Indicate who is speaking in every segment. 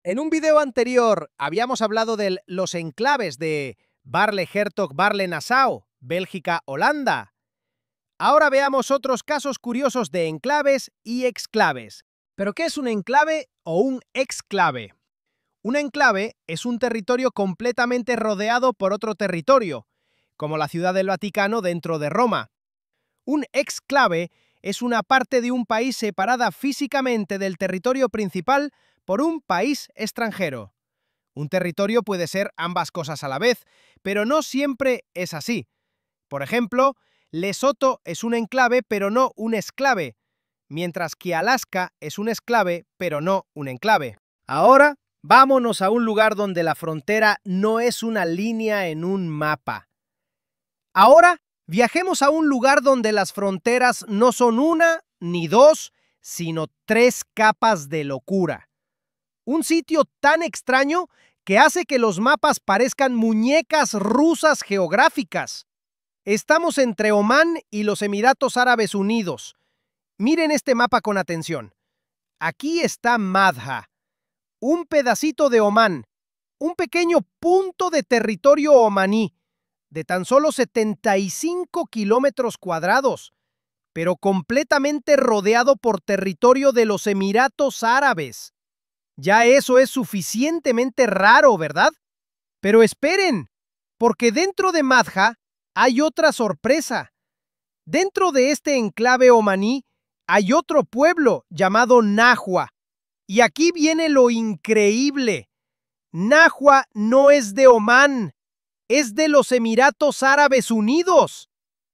Speaker 1: En un video anterior habíamos hablado de los enclaves de Baarle-Hertog, Baarle-Nassau, Bélgica, Holanda. Ahora veamos otros casos curiosos de enclaves y exclaves. ¿Pero qué es un enclave o un exclave? Un enclave es un territorio completamente rodeado por otro territorio, como la Ciudad del Vaticano dentro de Roma. Un exclave es una parte de un país separada físicamente del territorio principal por un país extranjero. Un territorio puede ser ambas cosas a la vez, pero no siempre es así. Por ejemplo, Lesoto es un enclave pero no un exclave, mientras que Alaska es un exclave pero no un enclave. Ahora, vámonos a un lugar donde la frontera no es una línea en un mapa. Ahora, viajemos a un lugar donde las fronteras no son una ni dos, sino tres capas de locura. Un sitio tan extraño que hace que los mapas parezcan muñecas rusas geográficas. Estamos entre Omán y los Emiratos Árabes Unidos. Miren este mapa con atención. Aquí está Madha, un pedacito de Omán, un pequeño punto de territorio omaní, de tan solo 75 kilómetros cuadrados, pero completamente rodeado por territorio de los Emiratos Árabes. Ya eso es suficientemente raro, ¿verdad? Pero esperen, porque dentro de Madha hay otra sorpresa. Dentro de este enclave omaní hay otro pueblo llamado Nahua. Y aquí viene lo increíble. Nahua no es de Omán, es de los Emiratos Árabes Unidos.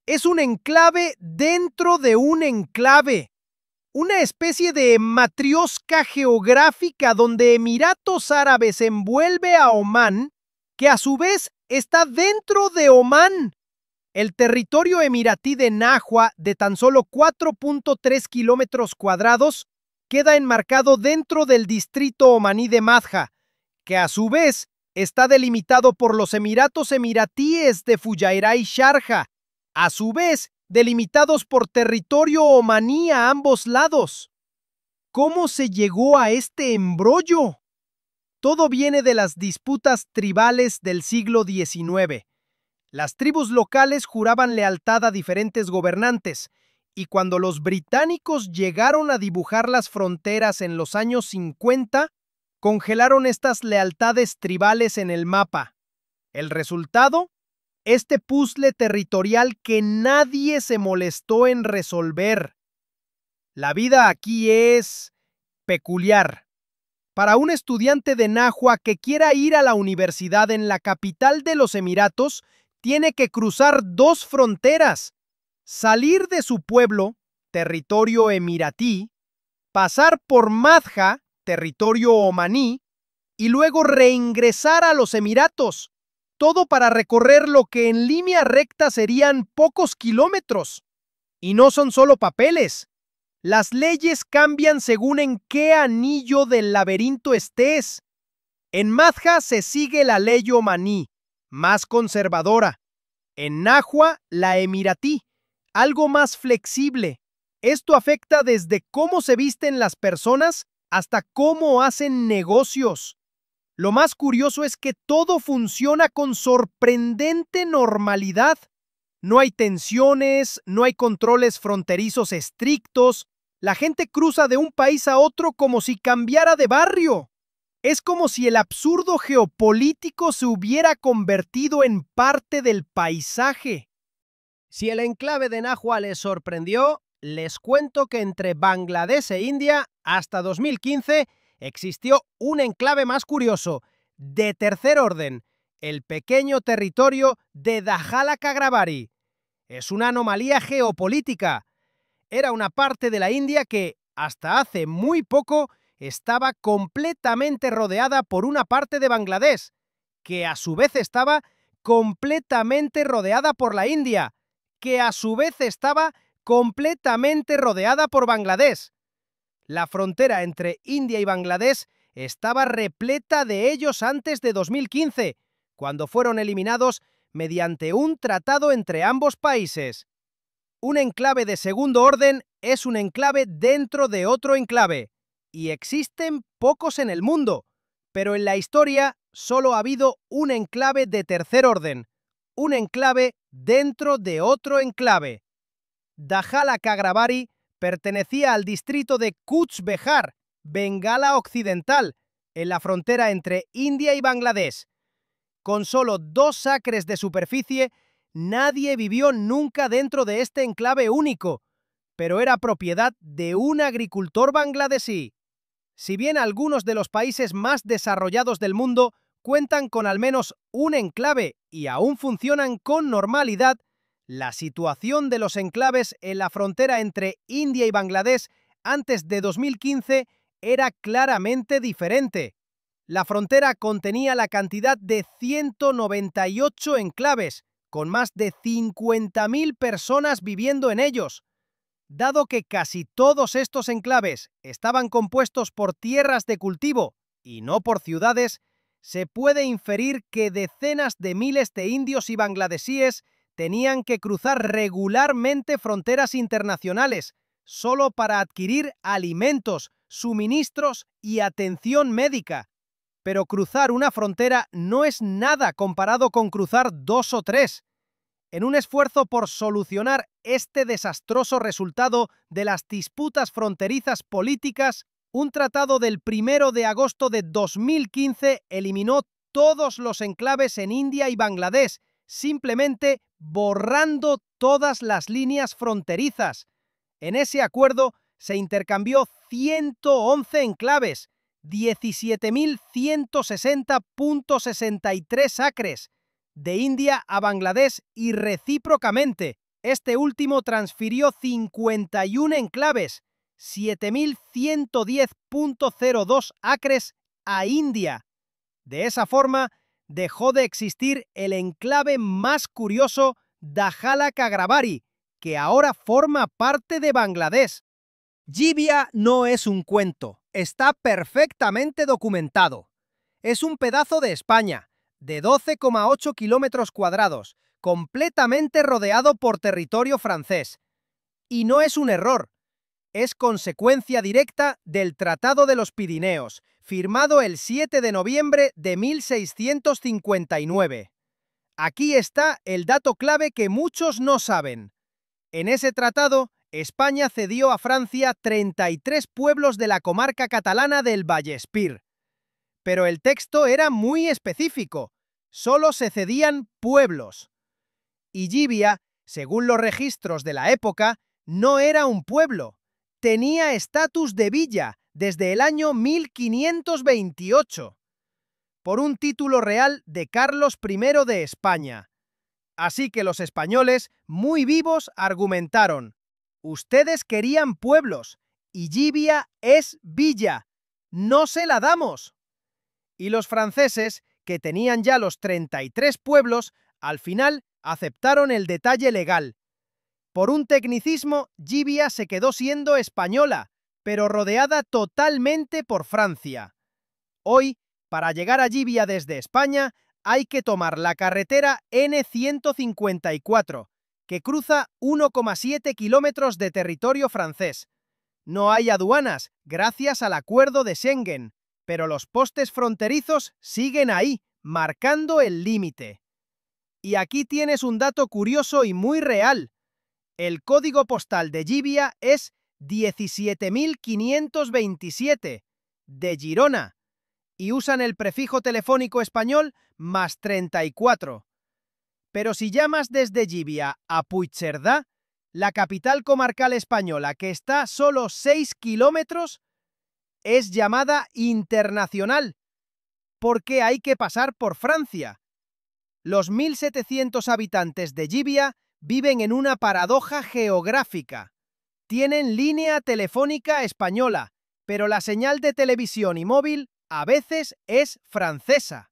Speaker 1: Es un enclave dentro de un enclave. Una especie de matriosca geográfica donde Emiratos Árabes envuelve a Omán, que a su vez está dentro de Omán. El territorio emiratí de Nahua, de tan solo 4.3 kilómetros cuadrados, queda enmarcado dentro del distrito omaní de Madha, que a su vez está delimitado por los Emiratos Emiratíes de Fujairah y Sharjah, a su vez delimitados por territorio omaní a ambos lados. ¿Cómo se llegó a este embrollo? Todo viene de las disputas tribales del siglo XIX. Las tribus locales juraban lealtad a diferentes gobernantes, y cuando los británicos llegaron a dibujar las fronteras en los años 50, congelaron estas lealtades tribales en el mapa. ¿El resultado? Este puzzle territorial que nadie se molestó en resolver. La vida aquí es peculiar. Para un estudiante de Nahua que quiera ir a la universidad en la capital de los Emiratos, tiene que cruzar dos fronteras: salir de su pueblo, territorio emiratí, pasar por Madha, territorio omaní, y luego reingresar a los Emiratos. Todo para recorrer lo que en línea recta serían pocos kilómetros. Y no son solo papeles. Las leyes cambian según en qué anillo del laberinto estés. En Madha se sigue la ley omaní, más conservadora. En Nahua, la emiratí, algo más flexible. Esto afecta desde cómo se visten las personas hasta cómo hacen negocios. Lo más curioso es que todo funciona con sorprendente normalidad. No hay tensiones, no hay controles fronterizos estrictos. La gente cruza de un país a otro como si cambiara de barrio. Es como si el absurdo geopolítico se hubiera convertido en parte del paisaje. Si el enclave de Nahua les sorprendió, les cuento que entre Bangladesh e India, hasta 2015, existió un enclave más curioso, de tercer orden, el pequeño territorio de Dajala Kagrabari. Es una anomalía geopolítica. Era una parte de la India que, hasta hace muy poco, estaba completamente rodeada por una parte de Bangladesh, que a su vez estaba completamente rodeada por la India, que a su vez estaba completamente rodeada por Bangladesh. La frontera entre India y Bangladesh estaba repleta de ellos antes de 2015, cuando fueron eliminados mediante un tratado entre ambos países. Un enclave de segundo orden es un enclave dentro de otro enclave, y existen pocos en el mundo, Pero en la historia solo ha habido un enclave de tercer orden, un enclave dentro de otro enclave. Dajala Kagrabari pertenecía al distrito de Cooch Behar, Bengala Occidental, en la frontera entre India y Bangladesh. Con solo 2 acres de superficie, nadie vivió nunca dentro de este enclave único, pero era propiedad de un agricultor bangladesí. Si bien algunos de los países más desarrollados del mundo cuentan con al menos un enclave y aún funcionan con normalidad, la situación de los enclaves en la frontera entre India y Bangladesh antes de 2015 era claramente diferente. La frontera contenía la cantidad de 198 enclaves, con más de 50.000 personas viviendo en ellos. Dado que casi todos estos enclaves estaban compuestos por tierras de cultivo y no por ciudades, se puede inferir que decenas de miles de indios y bangladesíes tenían que cruzar regularmente fronteras internacionales solo para adquirir alimentos, suministros y atención médica. Pero cruzar una frontera no es nada comparado con cruzar 2 o 3. En un esfuerzo por solucionar este desastroso resultado de las disputas fronterizas políticas, un tratado del 1 de agosto de 2015 eliminó todos los enclaves en India y Bangladesh, simplemente borrando todas las líneas fronterizas. En ese acuerdo se intercambió 111 enclaves, 17.160.63 acres, de India a Bangladesh y recíprocamente. Este último transfirió 51 enclaves, 7.110.02 acres, a India. De esa forma, dejó de existir el enclave más curioso, Dajala Kagrabari, que ahora forma parte de Bangladesh. Jibia no es un cuento, está perfectamente documentado. Es un pedazo de España, de 12,8 kilómetros cuadrados, completamente rodeado por territorio francés. Y no es un error, es consecuencia directa del Tratado de los Pirineos, firmado el 7 de noviembre de 1659. Aquí está el dato clave que muchos no saben. En ese tratado, España cedió a Francia 33 pueblos de la comarca catalana del Vallespir. Pero el texto era muy específico. Solo se cedían pueblos. Y Jibia, según los registros de la época, no era un pueblo. Tenía estatus de villa desde el año 1528, por un título real de Carlos I de España. Así que los españoles, muy vivos, argumentaron: ustedes querían pueblos, y Jibia es villa. ¡No se la damos! Y los franceses, que tenían ya los 33 pueblos, al final aceptaron el detalle legal. Por un tecnicismo, Jibia se quedó siendo española, pero rodeada totalmente por Francia. Hoy, para llegar a Jibia desde España, hay que tomar la carretera N154, que cruza 1,7 kilómetros de territorio francés. No hay aduanas, gracias al acuerdo de Schengen, pero los postes fronterizos siguen ahí, marcando el límite. Y aquí tienes un dato curioso y muy real. El código postal de Jibia es 17.527, de Girona, y usan el prefijo telefónico español +34. Pero si llamas desde Jibia a Puigcerdá, la capital comarcal española, que está a solo 6 kilómetros, es llamada internacional, porque hay que pasar por Francia. Los 1.700 habitantes de Jibia viven en una paradoja geográfica. Tienen línea telefónica española, pero la señal de televisión y móvil a veces es francesa.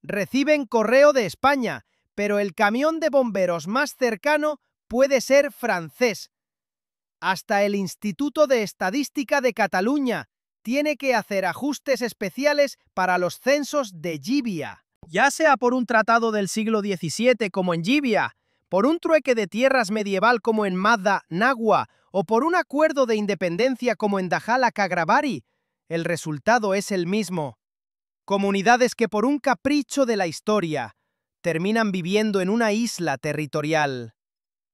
Speaker 1: Reciben correo de España, pero el camión de bomberos más cercano puede ser francés. Hasta el Instituto de Estadística de Cataluña tiene que hacer ajustes especiales para los censos de Jibia. Ya sea por un tratado del siglo XVII como en Jibia, por un trueque de tierras medieval como en Madha Nagua o por un acuerdo de independencia como en Dajala Kagrabari, el resultado es el mismo. Comunidades que por un capricho de la historia terminan viviendo en una isla territorial.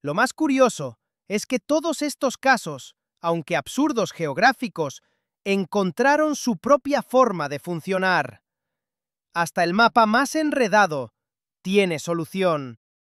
Speaker 1: Lo más curioso es que todos estos casos, aunque absurdos geográficos, encontraron su propia forma de funcionar. Hasta el mapa más enredado tiene solución.